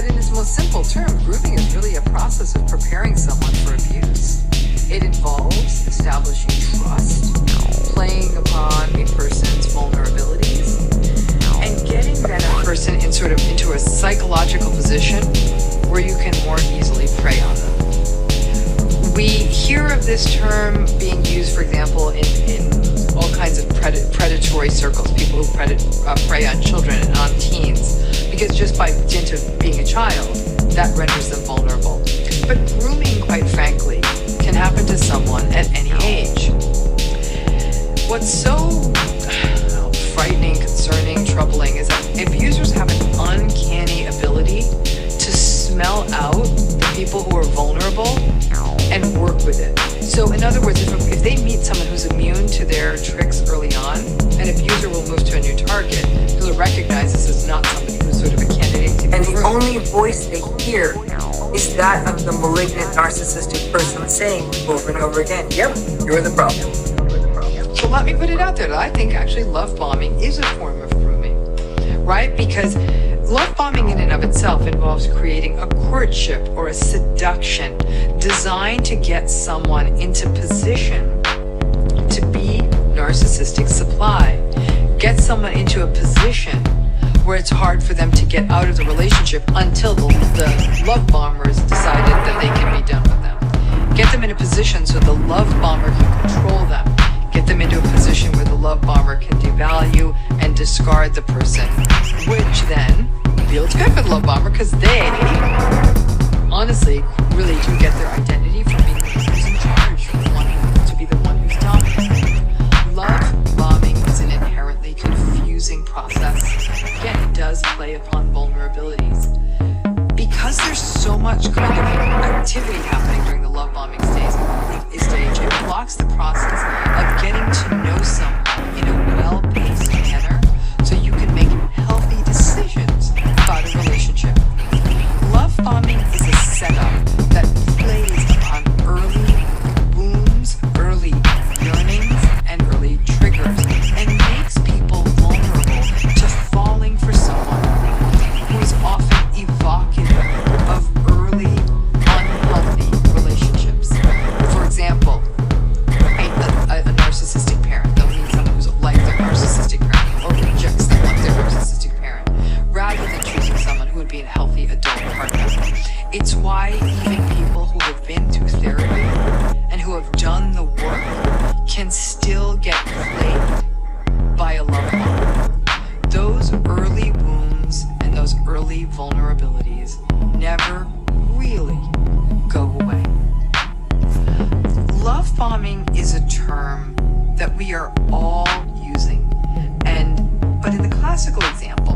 in its most simple term, grooming is really a process of preparing someone for abuse. It involves establishing trust, playing upon a person's vulnerabilities, and getting that person into a psychological position where you can more easily prey on them. We hear of this term being used, for example, in all kinds of predatory circles, people who prey on children and on teens, because just by dint of being a child, that renders them vulnerable. But grooming, quite frankly, can happen to someone at any age. What's so frightening, concerning, troubling is that abusers have an uncanny ability to smell out the people who are vulnerable and work with it. So in other words, if they meet someone who's immune to their tricks early on, an abuser will move to a new target. He'll recognize this as not somebody who's sort of a candidate to be and the groomed. only voice they hear is that of the malignant narcissistic person saying over and over again, yep, you're the problem. So let me put it out there that I think actually love bombing is a form of grooming, right? Because love bombing in and of itself involves creating a courtship or a seduction designed to get someone into position to be narcissistic supply. Get someone into a position where it's hard for them to get out of the relationship until the love bombers decided that they can be done with them. Get them in a position so the love bomber can control them. Get them into a position where the love bomber can devalue and discard the person, which then feels good for the love bomber because they, honestly, really do get their identity from being the one who's in charge, from the one to be the one who's dominant. Love bombing is an inherently confusing process. Again, it does play upon vulnerabilities. Because there's so much kind of activity happening during the love bombing stage, it blocks the process of getting to know someone in a well-paced manner so you can make healthy decisions about a relationship. Love bombing is a setup that plays upon early wounds, early yearnings, and early triggers, and makes people vulnerable to falling for someone who is often evocative of early unhealthy relationships. For example, a narcissistic parent. They'll meet someone who's like their narcissistic parent or rejects them like their narcissistic parent, rather than choosing someone who would be a healthy adult partner. It's why even people who have been through therapy and who have done the work can still get played by a love bomb. Those early wounds and those early vulnerabilities never really go away. Love bombing is a term that we are all using, but in the classical example,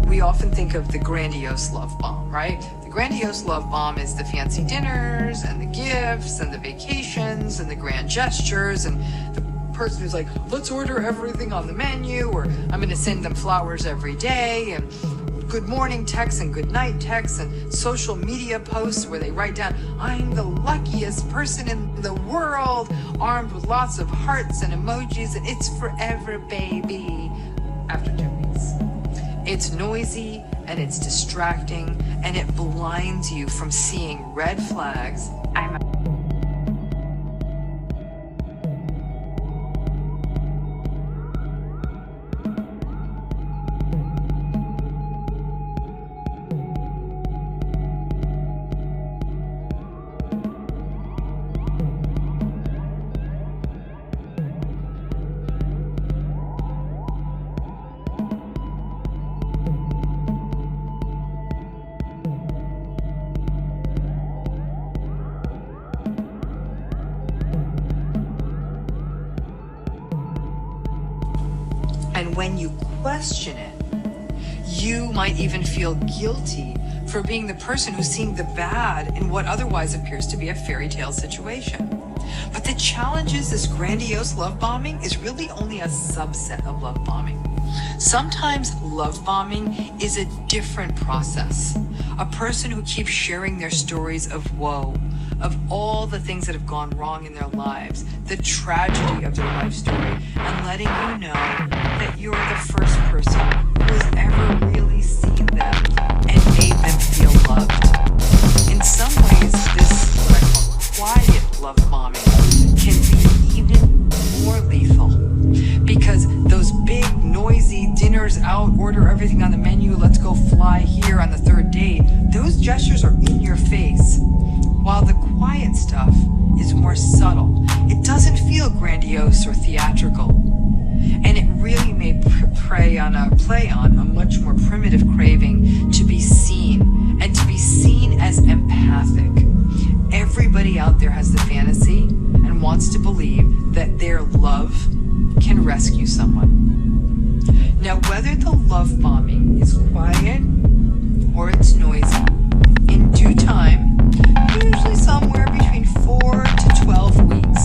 we often think of the grandiose love bomb, right? The grandiose love bomb is the fancy dinners and the gifts and the vacations and the grand gestures and the person who's like, let's order everything on the menu, or I'm going to send them flowers every day, and good morning texts and good night texts and social media posts where they write down, I'm the luckiest person in the world, armed with lots of hearts and emojis, and it's forever, baby, after 2 weeks. It's noisy and it's distracting and it blinds you from seeing red flags. And when you question it, you might even feel guilty for being the person who's seeing the bad in what otherwise appears to be a fairy tale situation. But the challenge is this grandiose love bombing is really only a subset of love bombing. Sometimes love bombing is a different process. A person who keeps sharing their stories of woe, of all the things that have gone wrong in their lives, the tragedy of their life story, and letting you know that you're the first person who has ever really seen them and made them feel gestures are in your face, while the quiet stuff is more subtle. It doesn't feel grandiose or theatrical. And it really may play on a much more primitive craving to be seen, and to be seen as empathic. Everybody out there has the fantasy and wants to believe that their love can rescue someone. Now, whether the love bombing is quiet or it's noisy, in due time, usually somewhere between 4 to 12 weeks,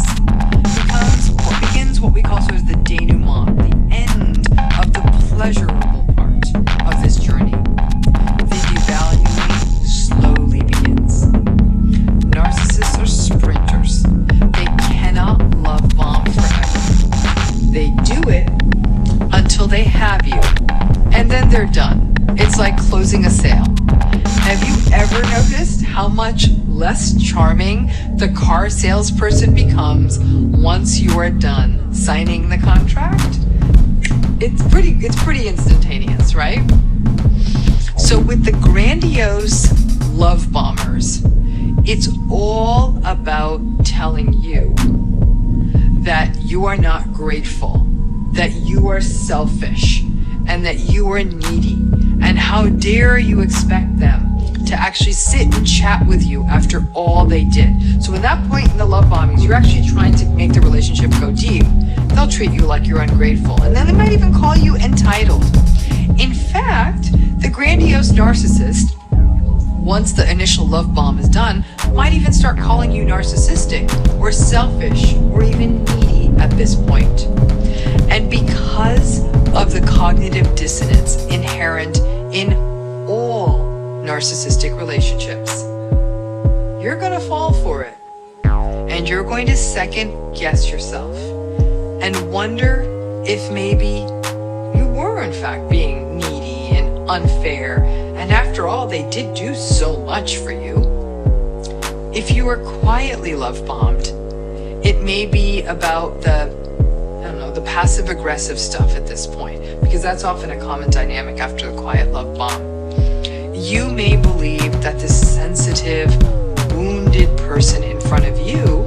begins what we call sort of the denouement, the end of the pleasurable part of this journey. The devaluing slowly begins. Narcissists are sprinters. They cannot love bomb forever. They do it until they have you, and then they're done. It's like closing a sale. Have you ever noticed how much less charming the car salesperson becomes once you are done signing the contract? It's pretty instantaneous, right? So with the grandiose love bombers, it's all about telling you that you are not grateful, that you are selfish, and that you are needy. And how dare you expect them to actually sit and chat with you after all they did. So at that point in the love bombings, you're actually trying to make the relationship go deep. They'll treat you like you're ungrateful. And then they might even call you entitled. In fact, the grandiose narcissist, once the initial love bomb is done, might even start calling you narcissistic or selfish or even needy at this point. And because of the cognitive dissonance inherent in all narcissistic relationships, you're going to fall for it. And you're going to second guess yourself and wonder if maybe you were in fact being needy and unfair. And after all, they did do so much for you. If you were quietly love bombed, it may be about the passive aggressive stuff at this point, because that's often a common dynamic after the quiet love bomb. You may believe that this sensitive, wounded person in front of you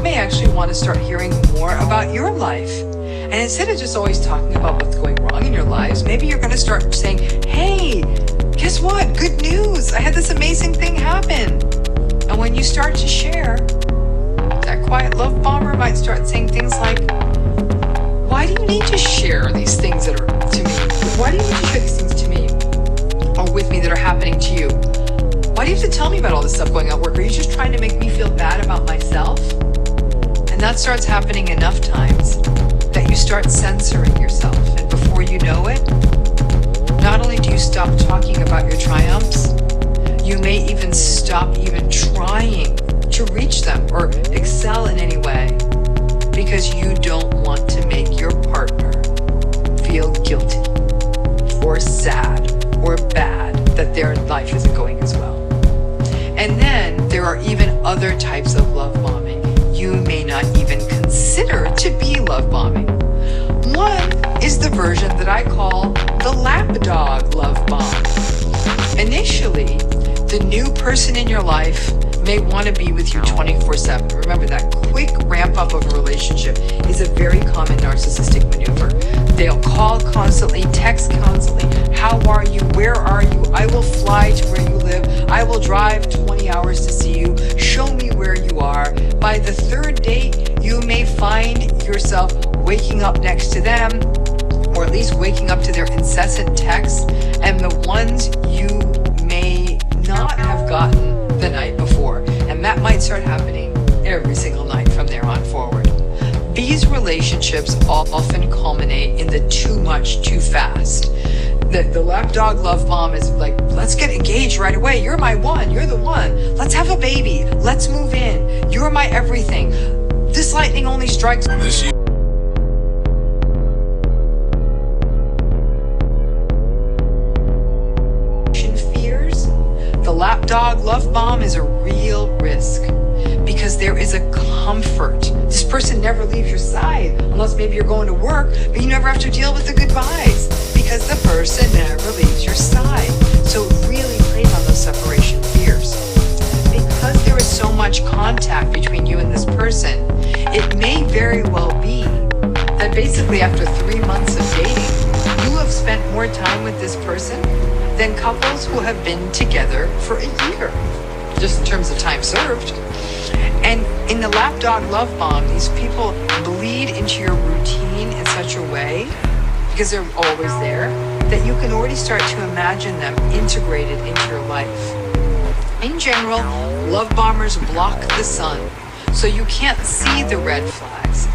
may actually want to start hearing more about your life. And instead of just always talking about what's going wrong in your lives, maybe you're going to start saying, hey, guess what? Good news. I had this amazing thing happen. And when you start to share, that quiet love bomber might start saying things like, why do you need to share these things that are to me? Why do you need to share these things to me or with me that are happening to you? Why do you have to tell me about all this stuff going on at work? Are you just trying to make me feel bad about myself? And that starts happening enough times that you start censoring yourself. And before you know it, not only do you stop talking about your triumphs, you may even stop even trying to reach them or excel in any way, because you don't want to make your partner feel guilty or sad or bad that their life isn't going as well. And then there are even other types of love bombing you may not even consider to be love bombing. One is the version that I call the lapdog love bomb. Initially, the new person in your life may want to be with you 24/7. Remember, that quick ramp up of a relationship is a very common narcissistic maneuver. They'll call constantly, text constantly. How are you? Where are you? I will fly to where you live. I will drive 20 hours to see you. Show me where you are. By the third date, you may find yourself waking up next to them, or at least waking up to their incessant texts, and the ones you may not have gotten the night before. And that might start happening every single night from there on forward. These relationships often culminate in the too much, too fast. The lapdog love bomb is like, let's get engaged right away. You're my one. You're the one. Let's have a baby. Let's move in. You're my everything. This lightning only strikes this year. The lapdog love bomb is a real risk, because there is a comfort. This person never leaves your side, unless maybe you're going to work, but you never have to deal with the goodbyes, because the person never leaves your side. So it really plays on those separation person, it may very well be that basically after 3 months of dating, you have spent more time with this person than couples who have been together for a year, just in terms of time served. And in the lapdog love bomb, these people bleed into your routine in such a way, because they're always there, that you can already start to imagine them integrated into your life. In general, love bombers block the sun, so you can't see the red flags.